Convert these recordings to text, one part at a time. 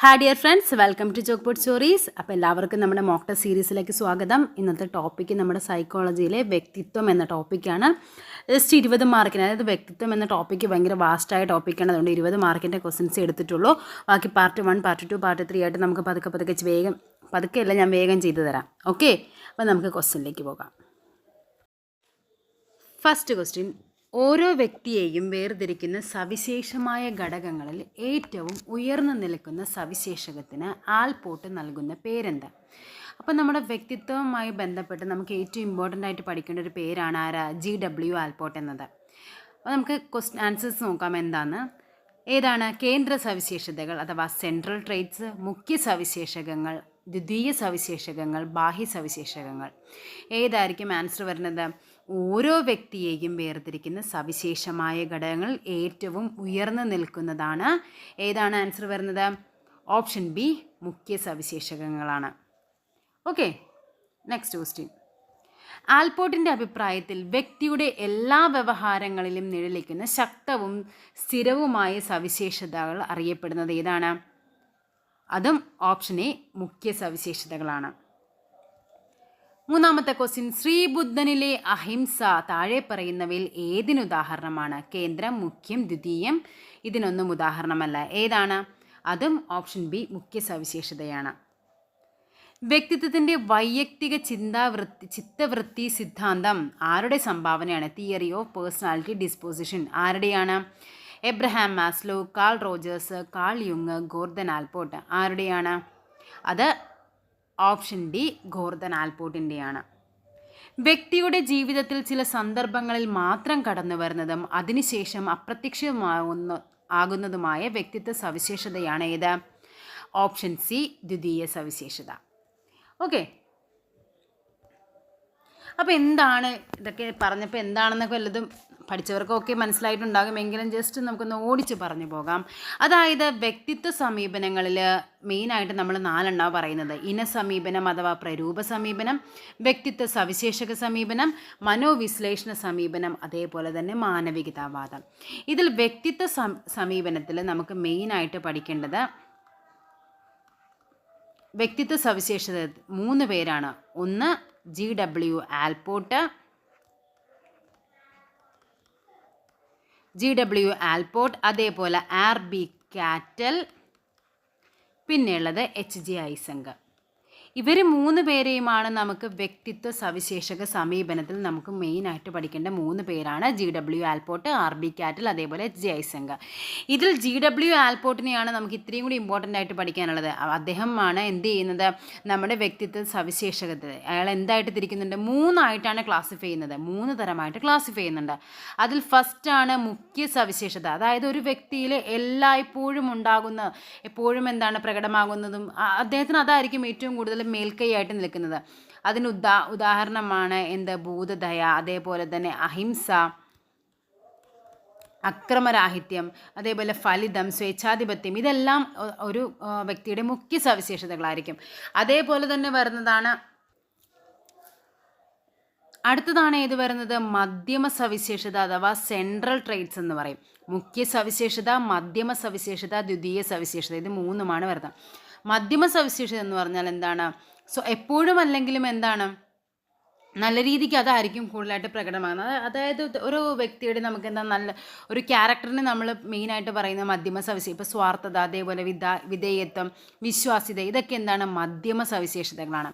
Hi dear friends, welcome to chalkboard stories. അപ്പോൾ എല്ലാവർക്കും നമ്മുടെ മോക്ക് ടെസ്റ്റ് സീരീസിലേക്ക് സ്വാഗതം. ഇന്നത്തെ ടോപ്പിക്ക് നമ്മുടെ സൈക്കോളജിയിലെ വ്യക്തിത്വം എന്ന ടോപ്പിക്കാണ്. ജസ്റ്റ് 20 മാർക്കിന്, അതായത് വ്യക്തിത്വം എന്ന ടോപ്പിക്ക് ഭയങ്കര വാസ്റ്റായ ടോപ്പിക്കാണ്. അതുകൊണ്ട് 20 മാർക്കിൻ്റെ ക്വസ്റ്റ്യൻസ് എടുത്തിട്ടുള്ളൂ. ബാക്കി പാർട്ട് 1, പാർട്ട് 2, പാർട്ട് 3 ആയിട്ട് നമുക്ക് പതുക്കെയല്ല ഞാൻ വേഗം ചെയ്തു തരാം. ഓക്കെ, അപ്പോൾ നമുക്ക് ക്വസ്റ്റ്യനിലേക്ക് പോകാം. ഫസ്റ്റ് ക്വസ്റ്റ്യൻ: ഓരോ വ്യക്തിയെയും വേർതിരിക്കുന്ന സവിശേഷമായ ഘടകങ്ങളിൽ ഏറ്റവും ഉയർന്നു നിൽക്കുന്ന സവിശേഷകത്തിന് ആൽപോർട്ട് നൽകുന്ന പേരെന്താ? അപ്പോൾ നമ്മുടെ വ്യക്തിത്വവുമായി ബന്ധപ്പെട്ട് നമുക്ക് ഏറ്റവും ഇമ്പോർട്ടൻ്റ് ആയിട്ട് പഠിക്കേണ്ട ഒരു പേരാണ് GW ആൽപോർട്ട് എന്നത്. അപ്പോൾ നമുക്ക് ആൻസേഴ്സ് നോക്കാം എന്താന്ന്. ഏതാണ്? കേന്ദ്ര സവിശേഷതകൾ അഥവാ സെൻട്രൽ ട്രേറ്റ്സ്, മുഖ്യ സവിശേഷകങ്ങൾ, ദ്വിതീയ സവിശേഷകങ്ങൾ, ബാഹ്യ സവിശേഷകങ്ങൾ. ഏതായിരിക്കും ആൻസർ വരുന്നത്? ഓരോ വ്യക്തിയെയും വേർതിരിക്കുന്ന സവിശേഷമായ ഘടകങ്ങൾ ഏറ്റവും ഉയർന്നു നിൽക്കുന്നതാണ്. ഏതാണ് ആൻസർ വരുന്നത്? ഓപ്ഷൻ ബി, മുഖ്യ സവിശേഷകങ്ങളാണ്. Okay, next question. ആൽപോർട്ടിൻ്റെ അഭിപ്രായത്തിൽ വ്യക്തിയുടെ എല്ലാ വ്യവഹാരങ്ങളിലും നിഴലിക്കുന്ന ശക്തവും സ്ഥിരവുമായ സവിശേഷതകൾ അറിയപ്പെടുന്നത് ഏതാണ്? അതും ഓപ്ഷൻ എ, മുഖ്യ സവിശേഷതകളാണ്. മൂന്നാമത്തെ ക്വസ്റ്റ്യൻ: ശ്രീബുദ്ധനിലെ അഹിംസ താഴെ പറയുന്നവയിൽ ഏതിനുദാഹരണമാണ്? കേന്ദ്രം, മുഖ്യം, ദ്വിതീയം. ഇതിനൊന്നും ഉദാഹരണമല്ല. ഏതാണ്? അതും ഓപ്ഷൻ ബി, മുഖ്യ സവിശേഷതയാണ്. വ്യക്തിത്വത്തിൻ്റെ വൈയക്തിക ചിത്തവൃത്തി സിദ്ധാന്തം ആരുടെ സംഭാവനയാണ്? Theory of personality disposition. ആരുടെയാണ്? Abraham Maslow, Carl Rogers, Carl യുങ്, ഗോർഡൻ ആൽപോർട്ട്. ആരുടെയാണ്? അത് ഓപ്ഷൻ ഡി, ഗോർഡൻ ആൽപോർട്ടിൻ്റെയാണ്. വ്യക്തിയുടെ ജീവിതത്തിൽ ചില സന്ദർഭങ്ങളിൽ മാത്രം കടന്നു വരുന്നതും അതിനുശേഷം അപ്രത്യക്ഷമാകുന്നതുമായ വ്യക്തിത്വ സവിശേഷതയാണ് ഏത്? ഓപ്ഷൻ സി, ദ്വിതീയ സവിശേഷത. ഓക്കെ, അപ്പോൾ എന്താണ് ഇതൊക്കെ പറഞ്ഞപ്പോൾ എന്താണെന്നൊക്കെ വല്ലതും പഠിച്ചവർക്കൊക്കെ മനസ്സിലായിട്ടുണ്ടാകുമെങ്കിലും ജസ്റ്റ് നമുക്കൊന്ന് ഓടിച്ച് പറഞ്ഞു പോകാം. അതായത് വ്യക്തിത്വ സമീപനങ്ങളിൽ മെയിനായിട്ട് നമ്മൾ 4 പറയുന്നത്: ഇനസമീപനം അഥവാ പ്രരൂപ സമീപനം, വ്യക്തിത്വ സവിശേഷക സമീപനം, മനോവിശ്ലേഷണ സമീപനം, അതേപോലെ തന്നെ മാനവികതാവാദം. ഇതിൽ വ്യക്തിത്വ സമീപനത്തിൽ നമുക്ക് മെയിനായിട്ട് പഠിക്കേണ്ടത് വ്യക്തിത്വ സവിശേഷത 3 പേരാണ്. ഒന്ന് GW ആൽപോർട്ട്, അതേപോലെ RB കാറ്റൽ, പിന്നെയുള്ളത് HG ഐസങ്ക്. ഇവർ 3 പേരെയുമാണ് നമുക്ക് വ്യക്തിത്വ സവിശേഷക സമീപനത്തിൽ നമുക്ക് മെയിനായിട്ട് പഠിക്കേണ്ട 3 പേരാണ്: GW ആൽപോർട്ട്, RB കാറ്റൽ, അതേപോലെ HG ഐസങ്ക്. ഇതിൽ GW ആൽപോർട്ടിനെയാണ് നമുക്ക് ഇത്രയും കൂടി ഇമ്പോർട്ടൻ്റ് ആയിട്ട് പഠിക്കാനുള്ളത്. അദ്ദേഹമാണ് എന്ത് ചെയ്യുന്നത്? നമ്മുടെ വ്യക്തിത്വ സവിശേഷകത അയാൾ എന്തായിട്ട് തിരിക്കുന്നുണ്ട്? 3 ആയിട്ടാണ് ക്ലാസിഫൈ ചെയ്യുന്നത്. 3 തരമായിട്ട് ക്ലാസിഫൈ ചെയ്യുന്നുണ്ട്. അതിൽ ഫസ്റ്റാണ് മുഖ്യ സവിശേഷത. അതായത് ഒരു വ്യക്തിയിൽ എല്ലായ്പ്പോഴും ഉണ്ടാകുന്ന, എപ്പോഴും എന്താണ് പ്രകടമാകുന്നതും അദ്ദേഹത്തിന് അതായിരിക്കും ഏറ്റവും കൂടുതൽ മേൽക്കൈയായിട്ട് നിൽക്കുന്നത്. അതിന് ഉദാഹരണമാണ് ഭൂതദയ, അതേപോലെ തന്നെ അഹിംസ, അക്രമരാഹിത്യം, അതേപോലെ ഫലിതം, സ്വേച്ഛാധിപത്യം. ഇതെല്ലാം ഒരു വ്യക്തിയുടെ മുഖ്യ സവിശേഷതകളായിരിക്കും. അതേപോലെ തന്നെ വരുന്നതാണ്, അടുത്തതാണ് ഏത് വരുന്നത്? മധ്യമ സവിശേഷത അഥവാ സെൻട്രൽ ട്രേറ്റ്സ് എന്ന് പറയും. മുഖ്യ സവിശേഷത, മധ്യമ സവിശേഷത, ദ്വിതീയ സവിശേഷത. ഇത് 3 വരുന്നത്. മധ്യമ സവിശേഷത എന്ന് പറഞ്ഞാൽ എന്താണ്? എപ്പോഴും അല്ലെങ്കിലും എന്താണ്, നല്ല രീതിക്ക് അതായിരിക്കും കൂടുതലായിട്ട് പ്രകടമാകുന്നത്. അതായത് ഒരു വ്യക്തിയുടെ നമുക്ക് നല്ല ഒരു ക്യാരക്ടറിന് നമ്മൾ മെയിനായിട്ട് പറയുന്ന മധ്യമ സവിശേഷത. ഇപ്പോൾ സ്വാർത്ഥത, അതേപോലെ വിധേയത്വം, വിശ്വാസ്യത, ഇതൊക്കെ എന്താണ്? മധ്യമ സവിശേഷതകളാണ്.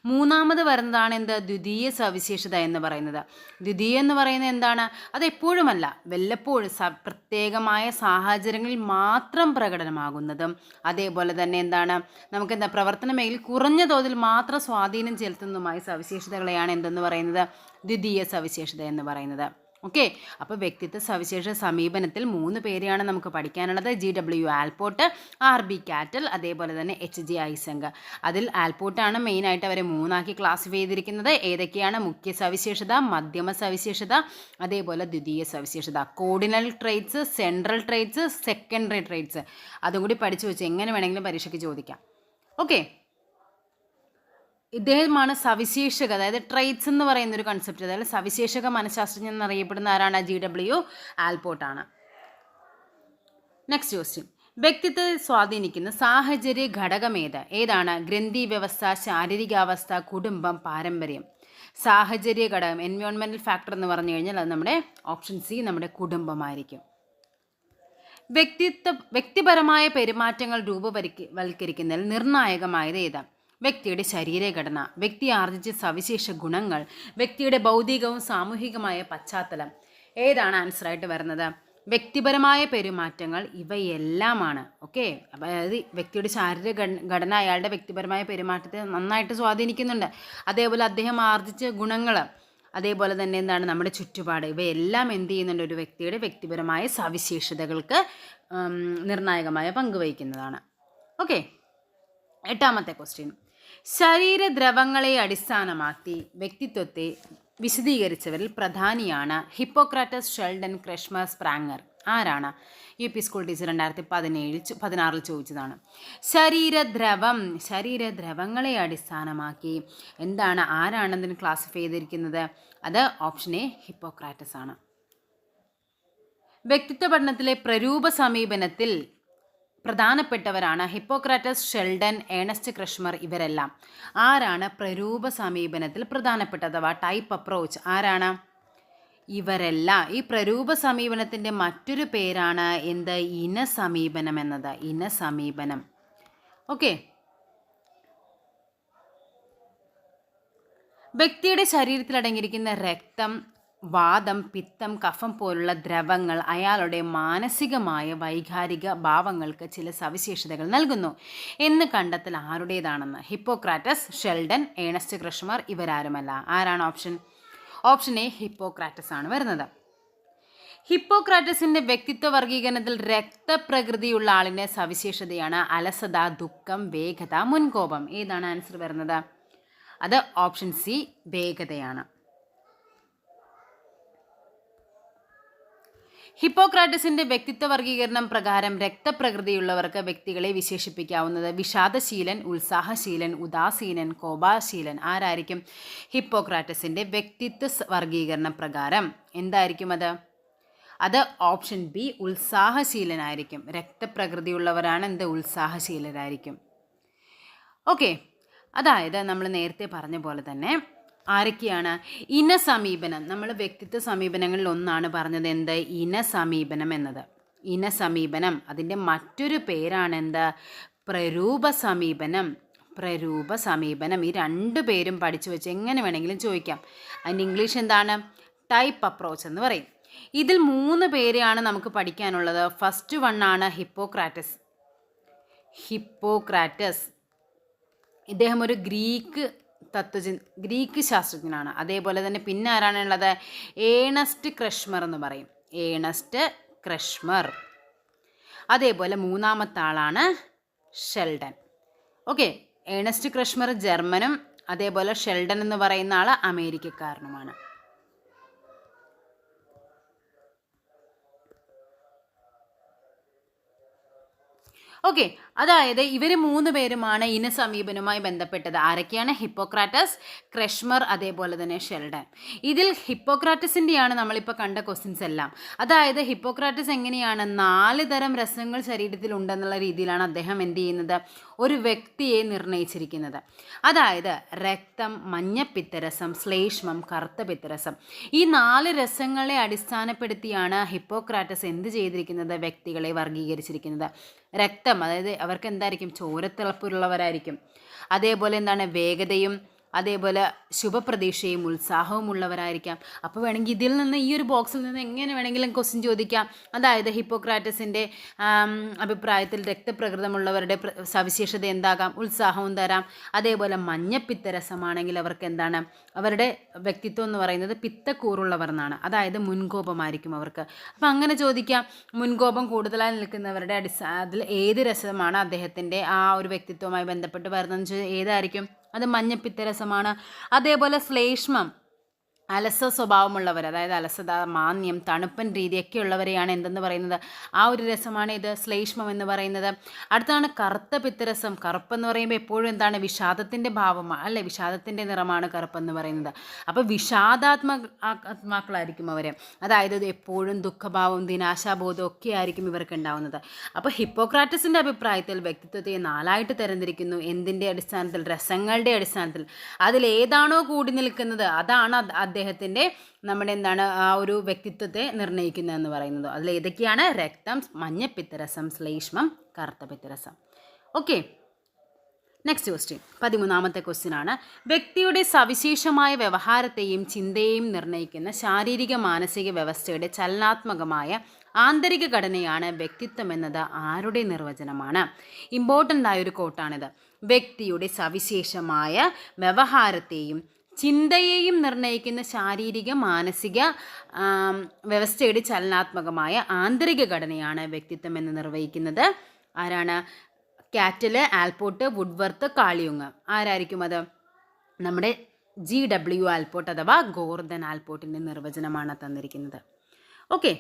മൂന്നാമത് വരുന്നതാണ് ദ്വിതീയ സവിശേഷത എന്ന് പറയുന്നത്. ദ്വിതീയ എന്ന് പറയുന്നത് എന്താണ്? അത് എപ്പോഴുമല്ല, വല്ലപ്പോഴും പ്രത്യേകമായ സാഹചര്യങ്ങളിൽ മാത്രം പ്രകടനമാകുന്നതും, അതേപോലെ തന്നെ എന്താണ്, നമുക്ക് പ്രവർത്തന മേഖലയിൽ കുറഞ്ഞ തോതിൽ മാത്രം സ്വാധീനം ചെലുത്തുന്നതുമായ സവിശേഷതകളെയാണ് എന്ന് പറയുന്നത് ദ്വിതീയ സവിശേഷത എന്ന് പറയുന്നത്. ഓക്കെ, അപ്പോൾ വ്യക്തിത്വ സവിശേഷ സമീപനത്തിൽ 3 പേരെയാണ് നമുക്ക് പഠിക്കാനുള്ളത്: GW ആൽപോർട്ട്, RB കാറ്റൽ, അതേപോലെ തന്നെ HG ഐസങ്ക്. അതിൽ ആൽപോർട്ടാണ് മെയിനായിട്ട് അവരെ 3 ആക്കി ക്ലാസിഫൈ ചെയ്തിരിക്കുന്നത്. ഏതൊക്കെയാണ്? മുഖ്യ സവിശേഷത, മധ്യമ സവിശേഷത, അതേപോലെ ദ്വിതീയ സവിശേഷത. Cardinal traits, central traits, secondary traits. അതും കൂടി പഠിച്ചു വെച്ച് എങ്ങനെ വേണമെങ്കിലും പരീക്ഷയ്ക്ക് ചോദിക്കാം. ഓക്കെ, ഇദ്ദേഹമാണ് സവിശേഷക, അതായത് ട്രേറ്റ്സ് എന്ന് പറയുന്ന ഒരു കൺസെപ്റ്റ്, അതായത് സവിശേഷക മനഃശാസ്ത്രജ്ഞൻ എന്നറിയപ്പെടുന്ന ആരാണ്? GW ആൽപോർട്ടാണ്. നെക്സ്റ്റ് ക്വസ്റ്റ്യൻ: വ്യക്തിത്വത്തെ സ്വാധീനിക്കുന്ന സാഹചര്യ ഏതാണ്? ഗ്രന്ഥി വ്യവസ്ഥ, ശാരീരികാവസ്ഥ, കുടുംബം, പാരമ്പര്യം. സാഹചര്യ ഘടകം, എൻവയോൺമെൻറ്റൽ ഫാക്ടർ എന്ന് പറഞ്ഞു കഴിഞ്ഞാൽ അത് നമ്മുടെ ഓപ്ഷൻ സി, നമ്മുടെ കുടുംബമായിരിക്കും. വ്യക്തിപരമായ പെരുമാറ്റങ്ങൾ രൂപവൽക്കരിക്കുന്നതിൽ നിർണായകമായത് ഏതാ? വ്യക്തിയുടെ ശരീരഘടന, വ്യക്തി ആർജിച്ച സവിശേഷ ഗുണങ്ങൾ, വ്യക്തിയുടെ ഭൗതികവും സാമൂഹികമായ പശ്ചാത്തലം. ഏതാണ് ആൻസറായിട്ട് വരുന്നത്? വ്യക്തിപരമായ പെരുമാറ്റങ്ങൾ ഇവയെല്ലാമാണ്. ഓക്കെ, അതായത് വ്യക്തിയുടെ ശാരീരിക ഘടന അയാളുടെ വ്യക്തിപരമായ പെരുമാറ്റത്തെ നന്നായിട്ട് സ്വാധീനിക്കുന്നുണ്ട്. അതേപോലെ അദ്ദേഹം ആർജിച്ച ഗുണങ്ങൾ, അതേപോലെ തന്നെ എന്താണ് നമ്മുടെ ചുറ്റുപാട്, ഇവയെല്ലാം എന്ത് ചെയ്യുന്നുണ്ട്? ഒരു വ്യക്തിയുടെ വ്യക്തിപരമായ സവിശേഷതകൾക്ക് നിർണായകമായ പങ്ക് വഹിക്കുന്നതാണ്. Okay, 8ാമത്തെ question. ശരീരദ്രവങ്ങളെ അടിസ്ഥാനമാക്കി വ്യക്തിത്വത്തെ വിശദീകരിച്ചവരിൽ പ്രധാനിയാണ് ഹിപ്പോക്രാറ്റസ്, ഷെൽഡൻ, ക്രെഷ്മർ, സ്പ്രാങ്ങർ. ആരാണ്? UP സ്കൂൾ ടീച്ചർ 2016 ചോദിച്ചതാണ്. ശരീരദ്രവങ്ങളെ അടിസ്ഥാനമാക്കി എന്താണ്, ആരാണ് ഇതിന് ക്ലാസിഫൈ ചെയ്തിരിക്കുന്നത്? അത് ഓപ്ഷൻ എ, ഹിപ്പോക്രാറ്റസ് ആണ്. വ്യക്തിത്വ പഠനത്തിലെ പ്രരൂപ സമീപനത്തിൽ പ്രധാനപ്പെട്ടവരാണ് ഹിപ്പോക്രാറ്റസ്, ഷെൽഡൻ, ഏണസ്റ്റ് ക്രെഷ്മർ. ഇവരെല്ലാം ആരാണ് പ്രരൂപ സമീപനത്തിൽ പ്രധാനപ്പെട്ടത്, അഥവാ ടൈപ്പ് അപ്രോച്ച്? ആരാണ്? ഇവരെല്ലാം. ഈ പ്രരൂപ സമീപനത്തിൻ്റെ മറ്റൊരു പേരാണ് എന്ത്? ഇനസമീപനം എന്നത്. ഇനസമീപനം. ഓക്കെ, വ്യക്തിയുടെ ശരീരത്തിൽ അടങ്ങിയിരിക്കുന്ന രക്തം, വാതം, പിത്തം, കഫം പോലുള്ള ദ്രവങ്ങൾ അയാളുടെ മാനസികമായ വൈകാരിക ഭാവങ്ങൾക്ക് ചില സവിശേഷതകൾ നൽകുന്നു എന്ന് കണ്ടെത്തൽ ആരുടേതാണെന്ന്? Hippocrates, Sheldon, Ernest Kretschmer. ഇവരാരുമല്ല. ആരാണ് ഓപ്ഷൻ? ഓപ്ഷൻ എ, ഹിപ്പോക്രാറ്റസ് ആണ് വരുന്നത്. ഹിപ്പോക്രാറ്റസിന്റെ വ്യക്തിത്വ വർഗീകരണത്തിൽ രക്തപ്രകൃതിയുള്ള ആളിൻ്റെ സവിശേഷതയാണ് അലസത, ദുഃഖം, വേഗത, മുൻകോപം. ഏതാണ് ആൻസർ വരുന്നത്? അത് ഓപ്ഷൻ സി, വേഗതയാണ്. ഹിപ്പോക്രാറ്റസിന്റെ വ്യക്തിത്വ വർഗീകരണം പ്രകാരം രക്തപ്രകൃതിയുള്ളവർക്ക് വ്യക്തികളെ വിശേഷിപ്പിക്കാവുന്നത് വിഷാദശീലൻ, ഉത്സാഹശീലൻ, ഉദാസീനൻ, കോപാശീലൻ. ആരായിരിക്കും? ഹിപ്പോക്രാറ്റസിന്റെ വ്യക്തിത്വ വർഗീകരണ പ്രകാരം എന്തായിരിക്കും അത്? അത് ഓപ്ഷൻ ബി, ഉത്സാഹശീലനായിരിക്കും. രക്തപ്രകൃതിയുള്ളവരാണ് എന്ത്? ഉത്സാഹശീലരായിരിക്കും. ഓക്കെ, അതായത് നമ്മൾ നേരത്തെ പറഞ്ഞ പോലെ തന്നെ ആരൊക്കെയാണ്? ഇനസമീപനം. നമ്മൾ വ്യക്തിത്വ സമീപനങ്ങളിൽ ഒന്നാണ് പറഞ്ഞത് എന്ത്? ഇനസമീപനം എന്നത്. ഇനസമീപനം, അതിൻ്റെ മറ്റൊരു പേരാണ് എന്ത്? പ്രരൂപ സമീപനം. പ്രരൂപ സമീപനം. ഈ രണ്ടു പേരും പഠിച്ചു വെച്ച് എങ്ങനെ വേണമെങ്കിലും ചോദിക്കാം. അതിൻ്റെ ഇംഗ്ലീഷ് എന്താണ്? ടൈപ്പ് അപ്രോച്ച് എന്ന് പറയും. ഇതിൽ 3 പേരെയാണ് നമുക്ക് പഠിക്കാനുള്ളത്. First വണ്ണാണ് Hippocrates. ഹിപ്പോക്രാറ്റസ് ഇദ്ദേഹം ഒരു ഗ്രീക്ക് ശാസ്ത്രജ്ഞനാണ്. അതേപോലെ തന്നെ പിന്നെ ആരാണുള്ളത്? ഏണസ്റ്റ് ക്രെഷ്മർ എന്ന് പറയും. ഏണസ്റ്റ് ക്രെഷ്മർ. അതേപോലെ 3ാമത്തെ ആളാണ് ഷെൽഡൻ. ഓക്കെ, ഏണസ്റ്റ് ക്രെഷ്മർ ജർമ്മനും അതേപോലെ ഷെൽഡൻ എന്ന് പറയുന്ന ആൾ അമേരിക്കക്കാരനുമാണ്. ഓക്കെ, അതായത് ഇവർ 3 പേരുമാണ് ഇനസമീപനവുമായി ബന്ധപ്പെട്ടത്. ആരൊക്കെയാണ്? ഹിപ്പോക്രാറ്റസ്, ക്രെഷ്മർ, അതേപോലെ തന്നെ ഷെൽഡൻ. ഇതിൽ ഹിപ്പോക്രാറ്റസിൻ്റെയാണ് നമ്മളിപ്പോൾ കണ്ട ക്വസ്റ്റ്യൻസ് എല്ലാം. അതായത് ഹിപ്പോക്രാറ്റസ് എങ്ങനെയാണ് 4 തരം രസങ്ങൾ ശരീരത്തിൽ ഉണ്ടെന്നുള്ള രീതിയിലാണ് അദ്ദേഹം എന്ത് ചെയ്യുന്നത്? ഒരു വ്യക്തിയെ നിർണയിച്ചിരിക്കുന്നത്. അതായത് രക്തം, മഞ്ഞപ്പിത്തരസം, ശ്ലേഷ്മം, കറുത്ത പിത്തരസം. ഈ 4 രസങ്ങളെ അടിസ്ഥാനപ്പെടുത്തിയാണ് ഹിപ്പോക്രാറ്റസ് എന്ത് ചെയ്തിരിക്കുന്നത്? വ്യക്തികളെ വർഗീകരിച്ചിരിക്കുന്നത്. രക്തം, അതായത് അവർക്ക് എന്തായിരിക്കും? ചോരത്തിളപ്പുള്ളവരായിരിക്കും. അതേപോലെ എന്താണ്? വേഗതയും അതേപോലെ ശുഭപ്രതീക്ഷയും ഉത്സാഹവും ഉള്ളവരായിരിക്കാം. അപ്പോൾ വേണമെങ്കിൽ ഇതിൽ നിന്ന്, ഈ ഒരു ബോക്സിൽ നിന്ന് എങ്ങനെ വേണമെങ്കിലും ക്വസ്റ്റ്യൻ ചോദിക്കാം. അതായത് ഹിപ്പോക്രാറ്റസിൻ്റെ അഭിപ്രായത്തിൽ രക്തപ്രകൃതമുള്ളവരുടെ സവിശേഷത എന്താകാം? ഉത്സാഹവും തരാം. അതേപോലെ മഞ്ഞപ്പിത്തരസമാണെങ്കിൽ അവർക്ക് എന്താണ്? അവരുടെ വ്യക്തിത്വം എന്ന് പറയുന്നത് പിത്തക്കൂറുള്ളവർ എന്നാണ്. അതായത് മുൻകോപമായിരിക്കും അവർക്ക്. അപ്പം അങ്ങനെ ചോദിക്കാം. മുൻകോപം കൂടുതലായി നിൽക്കുന്നവരുടെ അതിൽ ഏത് രസമാണ് അദ്ദേഹത്തിൻ്റെ ആ ഒരു വ്യക്തിത്വവുമായി ബന്ധപ്പെട്ട് വരുന്നതെന്ന് വെച്ചാൽ ഏതായിരിക്കും? അത് മഞ്ഞപ്പിത്തരസമാണ്. അതേപോലെ ശ്ലേഷ്മം, അലസ സ്വഭാവമുള്ളവർ, അതായത് അലസത, മാന്യം, തണുപ്പൻ രീതിയൊക്കെ ഉള്ളവരെയാണ് എന്തെന്ന് പറയുന്നത്, ആ ഒരു രസമാണ് ഇത് ശ്ലേഷ്മം എന്ന് പറയുന്നത്. അടുത്താണ് കറുത്ത പിത്തരസം. കറുപ്പെന്ന് പറയുമ്പോൾ എപ്പോഴും എന്താണ്, വിഷാദത്തിൻ്റെ ഭാവമാണ് അല്ലേ, വിഷാദത്തിൻ്റെ നിറമാണ് കറുപ്പെന്ന് പറയുന്നത്. അപ്പോൾ ആത്മാക്കളായിരിക്കും അവർ, അതായത് എപ്പോഴും ദുഃഖഭാവം, ദിനാശാബോധം ഒക്കെ ആയിരിക്കും ഇവർക്ക് ഉണ്ടാവുന്നത്. അപ്പോൾ ഹിപ്പോക്രാറ്റസിൻ്റെ അഭിപ്രായത്തിൽ വ്യക്തിത്വത്തെ 4ആയിട്ട് തരംതിരിക്കുന്നു. എന്തിൻ്റെ അടിസ്ഥാനത്തിൽ? രസങ്ങളുടെ അടിസ്ഥാനത്തിൽ. അതിലേതാണോ കൂടി നിൽക്കുന്നത് അതാണ് അദ്ദേഹത്തിൻ്റെ നമ്മുടെ എന്താണ് ആ ഒരു വ്യക്തിത്വത്തെ നിർണ്ണയിക്കുന്നതെന്ന് പറയുന്നത്. അതിൽ ഏതൊക്കെയാണ്? രക്തം, മഞ്ഞപ്പിത്തരസം, ശ്ലേഷ്മം, കറുത്ത പിത്തരസം. ഓക്കെ, നെക്സ്റ്റ് ക്വസ്റ്റ്യൻ 13ാമത്തെ ക്വസ്റ്റ്യൻ ആണ്. വ്യക്തിയുടെ സവിശേഷമായ വ്യവഹാരത്തെയും ചിന്തയെയും നിർണ്ണയിക്കുന്ന ശാരീരിക മാനസിക വ്യവസ്ഥയുടെ ചലനാത്മകമായ ആന്തരിക ഘടനയാണ് വ്യക്തിത്വം എന്നത് ആരുടെ നിർവചനമാണ്? ഇമ്പോർട്ടൻ്റ് ആയൊരു കോട്ടാണിത്. വ്യക്തിയുടെ സവിശേഷമായ വ്യവഹാരത്തെയും ചിന്തയെയും നിർണ്ണയിക്കുന്ന ശാരീരിക മാനസിക വ്യവസ്ഥയുടെ ചലനാത്മകമായ ആന്തരിക ഘടനയാണ് വ്യക്തിത്വം എന്ന് നിർവഹിക്കുന്നത് ആരാണ്? കാറ്റല്, ആൽപോർട്ട്, വുഡ്വർത്ത്, കാളിയുങ്. ആരായിരിക്കും അത്? നമ്മുടെ GW ആൽപോർട്ട് അഥവാ ഗോർദൻ ആൽപോർട്ടിൻ്റെ നിർവചനമാണ് തന്നിരിക്കുന്നത്. ഓക്കെ,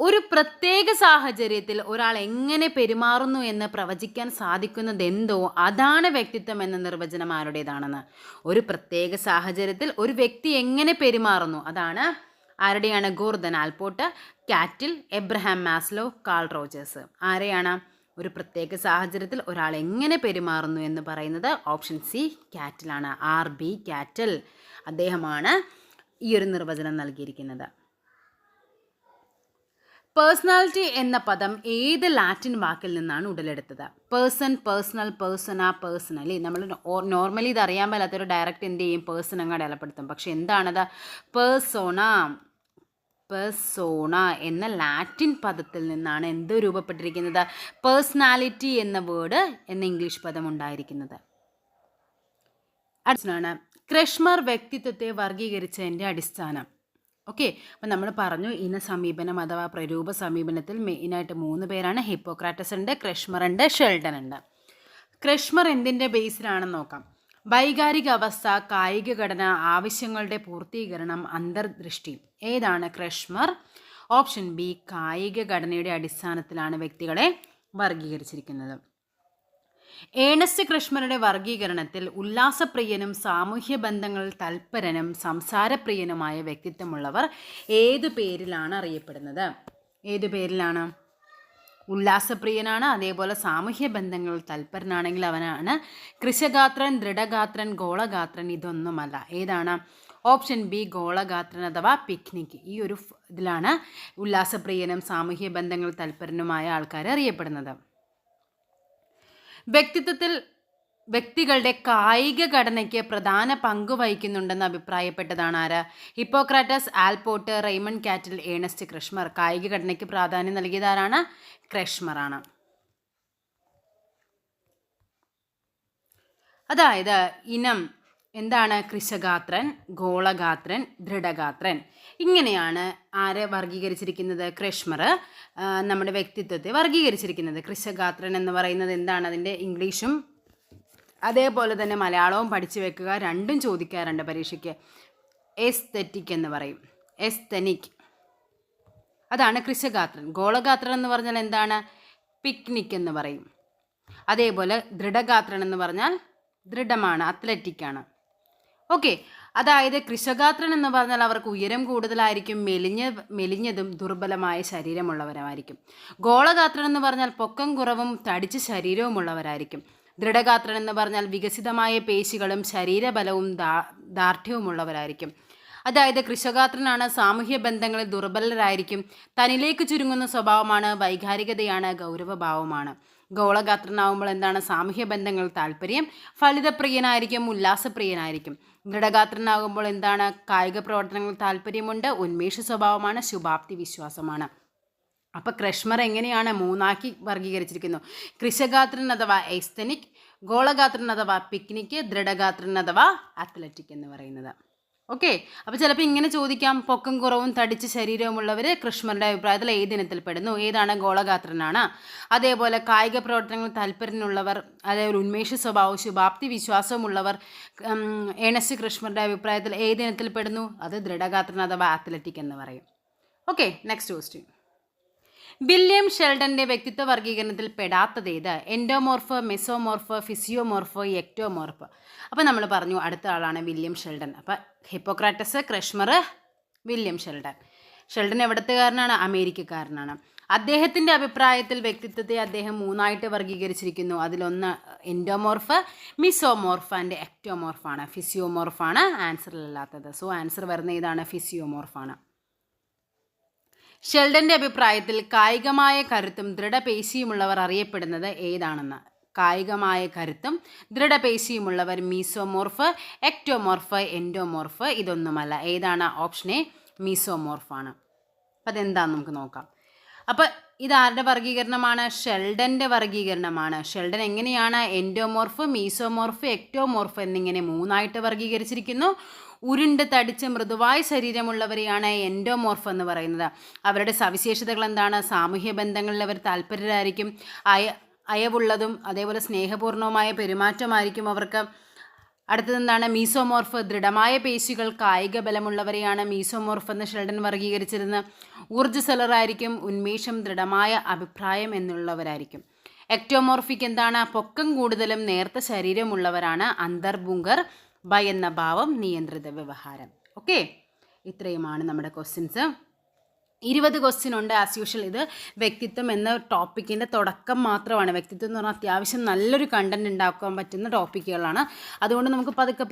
ഒരു പ്രത്യേക സാഹചര്യത്തിൽ ഒരാൾ എങ്ങനെ പെരുമാറുന്നു എന്ന് പ്രവചിക്കാൻ സാധിക്കുന്നതെന്തോ അതാണ് വ്യക്തിത്വം എന്ന നിർവചനം ആരുടേതാണെന്ന്. ഒരു പ്രത്യേക സാഹചര്യത്തിൽ ഒരു വ്യക്തി എങ്ങനെ പെരുമാറുന്നു അതാണ് ആരുടെയാണ്? ഗോർദൻ ആൽപോർട്ട്, കാറ്റിൽ, എബ്രഹാം മാസ്ലോ, കാൾ റോജേഴ്സ്. ആരെയാണ്? ഒരു പ്രത്യേക സാഹചര്യത്തിൽ ഒരാൾ എങ്ങനെ പെരുമാറുന്നു എന്ന് പറയുന്നത് ഓപ്ഷൻ സി കാറ്റിലാണ്. RB കാറ്റൽ, അദ്ദേഹമാണ് ഈ ഒരു നിർവചനം നൽകിയിരിക്കുന്നത്. പേഴ്സണാലിറ്റി എന്ന പദം ഏത് ലാറ്റിൻ വാക്കിൽ നിന്നാണ് ഉടലെടുത്തത്? Person, personal, persona, personally. നമ്മൾ നോർമലി ഇത് അറിയാൻ മേലാത്തൊരു ഡയറക്റ്റ് എന്ത് ചെയ്യും? പേഴ്സൺ അങ്ങ് അടയാളപ്പെടുത്തും. പക്ഷെ എന്താണത്? പേഴ്സോണ, പേഴ്സോണ എന്ന ലാറ്റിൻ പദത്തിൽ നിന്നാണ് എന്ത് രൂപപ്പെട്ടിരിക്കുന്നത്? പേഴ്സണാലിറ്റി എന്ന വേർഡ് എന്ന ഇംഗ്ലീഷ് പദം ഉണ്ടായിരിക്കുന്നത്. അടുത്താണ് ക്രെഷ്മർ വ്യക്തിത്വത്തെ വർഗീകരിച്ചതിൻ്റെ അടിസ്ഥാനം. ഓക്കെ, അപ്പം നമ്മൾ പറഞ്ഞു ഇന സമീപനം അഥവാ പ്രരൂപ സമീപനത്തിൽ മെയിനായിട്ട് 3 പേരാണ്. ഹിപ്പോക്രാറ്റസ് ഉണ്ട്, ക്രെഷ്മർ ഉണ്ട്, ഷെൽഡൻ ഉണ്ട്. ക്രെഷ്മർ എന്തിൻ്റെ ബേസിലാണെന്ന് നോക്കാം. വൈകാരിക അവസ്ഥ, കായിക ഘടന, ആവശ്യങ്ങളുടെ പൂർത്തീകരണം, അന്തർദൃഷ്ടി. ഏതാണ് ക്രെഷ്മർ? ഓപ്ഷൻ ബി കായിക ഘടനയുടെ അടിസ്ഥാനത്തിലാണ് വ്യക്തികളെ വർഗീകരിച്ചിരിക്കുന്നത്. ഏണസ്റ്റ് ക്രെഷ്മറുടെ വർഗീകരണത്തിൽ ഉല്ലാസപ്രിയനും സാമൂഹ്യ ബന്ധങ്ങളിൽ തൽപരനും സംസാരപ്രിയനുമായ വ്യക്തിത്വമുള്ളവർ ഏതു പേരിലാണ് അറിയപ്പെടുന്നത്? ഏതു പേരിലാണ്? ഉല്ലാസപ്രിയനാണ്, അതേപോലെ സാമൂഹ്യ ബന്ധങ്ങളിൽ തൽപരനാണെങ്കിൽ അവനാണ് കൃശഗാത്രൻ, ദൃഢഗാത്രൻ, ഗോളഗാത്രൻ. ഇതൊന്നുമല്ല. ഏതാണ്? ഓപ്ഷൻ ബി ഗോളഗാത്രൻ അഥവാ പിക്നിക്. ഈ ഒരു ഇതിലാണ് ഉല്ലാസപ്രിയനും സാമൂഹ്യ ബന്ധങ്ങളിൽ തൽപരനുമായ ആൾക്കാർ അറിയപ്പെടുന്നത്. വ്യക്തിത്വത്തിൽ വ്യക്തികളുടെ കായിക ഘടനയ്ക്ക് പ്രധാന പങ്ക് വഹിക്കുന്നുണ്ടെന്ന് അഭിപ്രായപ്പെട്ടതാണ് ആര്? ഹിപ്പോക്രാറ്റസ്, ആൽപോർട്ട്, റെയ്മണ്ട് കാറ്റിൽ, ഏണസ്റ്റ് ക്രെഷ്മർ. കായിക ഘടനയ്ക്ക് പ്രാധാന്യം നൽകിയതാരാണ്? ക്രെഷ്മറാണ്. അതായത് ഇനം എന്താണ്? കൃശഗാത്രൻ, ഗോളഗാത്രൻ, ദൃഢഗാത്രൻ. ഇങ്ങനെയാണ് ആരെ വർഗീകരിച്ചിരിക്കുന്നത്? ക്രെഷ്മർ നമ്മുടെ വ്യക്തിത്വത്തെ വർഗീകരിച്ചിരിക്കുന്നത്. കൃശഗാത്രൻ എന്ന് പറയുന്നത് എന്താണ്? അതിൻ്റെ ഇംഗ്ലീഷും അതേപോലെ തന്നെ മലയാളവും പഠിച്ചു വെക്കുക. രണ്ടും ചോദിക്കാറുണ്ട് പരീക്ഷയ്ക്ക്. എസ്തെറ്റിക് എന്ന് പറയും, എസ്തെനിക്. അതാണ് കൃശഗാത്രൻ. ഗോളഗാത്രൻ എന്ന് പറഞ്ഞാൽ എന്താണ്? പിക്നിക് എന്ന് പറയും. അതേപോലെ ദൃഢഗാത്രൻ എന്ന് പറഞ്ഞാൽ ദൃഢമാണ്, അത്ലറ്റിക്കാണ്. ഓക്കെ, അതായത് കൃശഗാത്രൻ എന്ന് പറഞ്ഞാൽ അവർക്ക് ഉയരം കൂടുതലായിരിക്കും, മെലിഞ്ഞതും ദുർബലമായ ശരീരമുള്ളവരായിരിക്കും. ഗോളഗാത്രൻ എന്ന് പറഞ്ഞാൽ പൊക്കം കുറവും തടിച്ച ശരീരവുമുള്ളവരായിരിക്കും. ദൃഢഗാത്രൻ എന്ന് പറഞ്ഞാൽ വികസിതമായ പേശികളും ശരീരബലവും ദാർഢ്യവുമുള്ളവരായിരിക്കും. അതായത് കൃശഗാത്രനാണ് സാമൂഹ്യ ബന്ധങ്ങളിൽ ദുർബലരായിരിക്കും, തന്നിലേക്ക് ചുരുങ്ങുന്ന സ്വഭാവമാണ്, വൈകാരികതയാണ്, ഗൗരവഭാവമാണ്. ഗോളഗാത്രനാവുമ്പോൾ എന്താണ്? സാമൂഹ്യ ബന്ധങ്ങൾ താല്പര്യം, ഫലിതപ്രിയനായിരിക്കും, ഉല്ലാസപ്രിയനായിരിക്കും. ദൃഢഗാത്രനാകുമ്പോൾ എന്താണ്? കായിക പ്രവർത്തനങ്ങൾ താല്പര്യമുണ്ട്, ഉന്മേഷ സ്വഭാവമാണ്, ശുഭാപ്തി വിശ്വാസമാണ്. അപ്പോൾ ക്രെഷ്മർ എങ്ങനെയാണ് 3ആക്കി വർഗീകരിച്ചിരിക്കുന്നു? കൃശഗാത്രൻ അഥവാ എസ്തെനിക്, ഗോളഗാത്രൻ അഥവാ പിക്നിക്, ദൃഢഗാത്രൻ അഥവാ അത്ലറ്റിക് എന്ന് പറയുന്നത്. ഓക്കെ. അപ്പോൾ ചിലപ്പോൾ ഇങ്ങനെ ചോദിക്കാം, പൊക്കം കുറവും തടിച്ച ശരീരവുമുള്ളവർ കൃഷ്ണരുടെ അഭിപ്രായത്തിൽ ഏതിനത്തിൽ പെടുന്നു? ഏതാണ്? ഗോളഗാത്രനാണ്. അതേപോലെ കായിക പ്രവർത്തനങ്ങളിൽ താല്പര്യമുള്ളവർ, അതേപോലെ ഉന്മേഷ സ്വഭാവവും ശുഭാപ്തി വിശ്വാസവുമുള്ളവർ ഏണസ്റ്റ് കൃഷ്ണരുടെ അഭിപ്രായത്തിൽ ഏതിനത്തിൽ പെടുന്നു? അത് ദൃഢഗാത്രൻ അഥവാ അത്ലറ്റിക് എന്ന് പറയും. Okay, next question. വില്യം ഷെൽഡന്റെ വ്യക്തിത്വ വർഗീകരണത്തിൽ പെടാത്തതേത്? Endomorph, mesomorph, physiomorph, ectomorph. അപ്പോൾ നമ്മൾ പറഞ്ഞു അടുത്ത ആളാണ് വില്യം ഷെൽഡൻ. അപ്പോൾ Hippocrates, Kretschmer, William Sheldon. Sheldon എവിടത്തുകാരനാണ്? അമേരിക്കക്കാരനാണ്. അദ്ദേഹത്തിൻ്റെ അഭിപ്രായത്തിൽ വ്യക്തിത്വത്തെ അദ്ദേഹം 3ആയിട്ട് വർഗീകരിച്ചിരിക്കുന്നു. അതിലൊന്ന് എൻഡോമോർഫ്, മിസോമോർഫ് ആൻഡ് എക്ടോമോർഫാണ്. ഫിസിയോമോർഫാണ് ആൻസറിലല്ലാത്തത്. സോ ആൻസർ വരുന്ന ഇതാണ്, ഫിസിയോമോർഫാണ്. ഷെൽഡന്റെ അഭിപ്രായത്തിൽ കായികമായ കരുത്തും ദൃഢപേശിയുമുള്ളവർ അറിയപ്പെടുന്നത് ഏതാണെന്ന്? കായികമായ കരുത്തും ദൃഢപേശിയുമുള്ളവർ മീസോമോർഫ്, എക്ടോമോർഫ്, എൻഡോമോർഫ്. ഇതൊന്നുമല്ല. ഏതാണ്? ഓപ്ഷൻ എ, മീസോമോർഫാണ്. അപ്പം അതെന്താണെന്ന് നമുക്ക് നോക്കാം. അപ്പം ഇതാരുടെ വർഗീകരണമാണ്? ഷെൽഡൻ്റെ വർഗീകരണമാണ്. ഷെൽഡൻ എങ്ങനെയാണ് എൻഡോമോർഫ്, മീസോമോർഫ്, എക്ടോമോർഫ് എന്നിങ്ങനെ 3ആയിട്ട് വർഗീകരിച്ചിരിക്കുന്നു. ഉരുണ്ട് തടിച്ച് മൃദുവായ ശരീരമുള്ളവരെയാണ് എൻഡോമോർഫ് എന്ന് പറയുന്നത്. അവരുടെ സവിശേഷതകൾ എന്താണ്? സാമൂഹ്യ ബന്ധങ്ങളിൽ അവർ താല്പര്യരായിരിക്കും. അയവുള്ളതും അതേപോലെ സ്നേഹപൂർണവുമായ പെരുമാറ്റമായിരിക്കും അവർക്ക്. അടുത്തതെന്താണ്? മീസോമോർഫ്, ദൃഢമായ പേശികൾ, കായിക ബലമുള്ളവരെയാണ് മീസോമോർഫ് എന്ന് ഷെൽഡൻ വർഗീകരിച്ചിരുന്നത്. ഊർജ്ജസ്വലരായിരിക്കും, ഉന്മേഷം, ദൃഢമായ അഭിപ്രായം എന്നുള്ളവരായിരിക്കും. എക്ടോമോർഫിക് എന്താണ്? പൊക്കം കൂടുതലും നേർത്ത ശരീരമുള്ളവരാണ്, അന്തർഭുങ്കർ, ഭയന്ന ഭാവം, നിയന്ത്രിത വ്യവഹാരം. ഓക്കെ, ഇത്രയുമാണ് നമ്മുടെ ക്വസ്റ്റ്യൻസ്. 20 ക്വസ്റ്റ്യൻ ഉണ്ട് ആസ് യൂഷ്വൽ. ഇത് വ്യക്തിത്വം എന്ന ടോപ്പിക്കിൻ്റെ തുടക്കം മാത്രമാണ്. വ്യക്തിത്വം എന്ന് പറഞ്ഞാൽ അത്യാവശ്യം നല്ലൊരു കണ്ടൻറ് ഉണ്ടാക്കാൻ പറ്റുന്ന ടോപ്പിക്കുകളാണ്. അതുകൊണ്ട് നമുക്ക് പതുക്കെ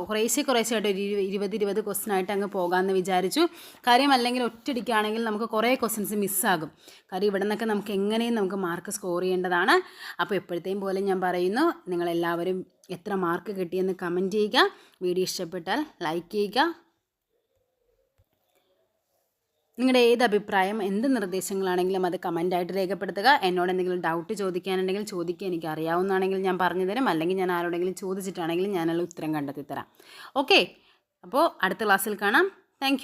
കുറേശ്ശായിട്ട് ഒരു 20 ക്വസ്റ്റ്യൻ ആയിട്ട് അങ്ങ് പോകാമെന്ന് വിചാരിച്ചു. കാര്യം അല്ലെങ്കിൽ ഒറ്റയടിക്കാണെങ്കിൽ നമുക്ക് കുറേ ക്വസ്റ്റ്യൻസ് മിസ്സാകും. കാര്യം ഇവിടെ നിന്നൊക്കെ നമുക്ക് എങ്ങനെയും നമുക്ക് മാർക്ക് സ്കോർ ചെയ്യേണ്ടതാണ്. അപ്പോൾ എപ്പോഴത്തെയും പോലെ ഞാൻ പറയുന്നു, നിങ്ങളെല്ലാവരും എത്ര മാർക്ക് കിട്ടിയെന്ന് കമൻറ്റ് ചെയ്യുക. വീഡിയോ ഇഷ്ടപ്പെട്ടാൽ ലൈക്ക് ചെയ്യുക. നിങ്ങളുടെ ഏത് അഭിപ്രായം, എന്ത് നിർദ്ദേശങ്ങളാണെങ്കിലും അത് കമൻറ്റായിട്ട് രേഖപ്പെടുത്തുക. എന്നോട് എന്തെങ്കിലും ഡൗട്ട് ചോദിക്കാനുണ്ടെങ്കിൽ ചോദിക്കുക. എനിക്ക് അറിയാവുന്നതാണെങ്കിൽ ഞാൻ പറഞ്ഞു തരാം. അല്ലെങ്കിൽ ഞാൻ ആരോടെങ്കിലും ചോദിച്ചിട്ടാണെങ്കിലും ഞാനുള്ള ഉത്തരം കണ്ടെത്തി തരാം. ഓക്കെ, അപ്പോൾ അടുത്ത ക്ലാസ്സിൽ കാണാം. താങ്ക്